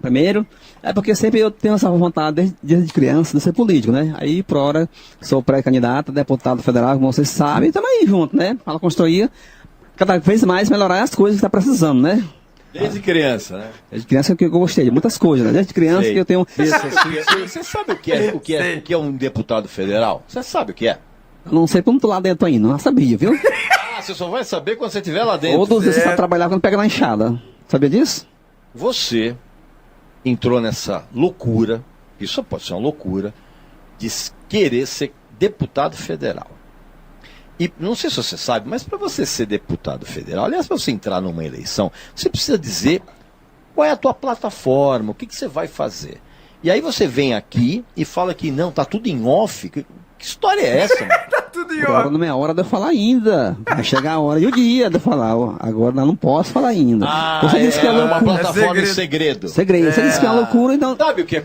Primeiro, é porque sempre eu tenho essa vontade desde criança de ser político, né? Aí, por hora, sou pré-candidato, a deputado federal, como vocês sabem, e estamos aí junto, né? Para construir, cada vez mais melhorar as coisas que está precisando, né? Desde criança, né? Desde criança que eu gostei de muitas coisas, né? Desde criança Sei. que eu tenho... Você sabe o que é um deputado federal? Você sabe o que é? Eu não sei como tô lá dentro ainda, não sabia, viu? Ah, você só vai saber quando você estiver lá dentro. Todos esses para trabalhar quando pega na enxada. Sabia disso? Você entrou nessa loucura, isso pode ser uma loucura, de querer ser deputado federal. E não sei se você sabe, mas para você ser deputado federal, aliás, para você entrar numa eleição, você precisa dizer qual é a tua plataforma, o que você vai fazer. E aí você vem aqui e fala que não, tá tudo em off. Que história é essa, mano? Tá tudo em Agora ordem. não é hora de eu falar ainda. Vai chegar a hora e o dia de eu falar. Ó, agora eu não posso falar ainda. Você disse que é uma loucura. plataforma em segredo. segredo. Segredo. Você disse que é uma loucura, então... Sabe o que é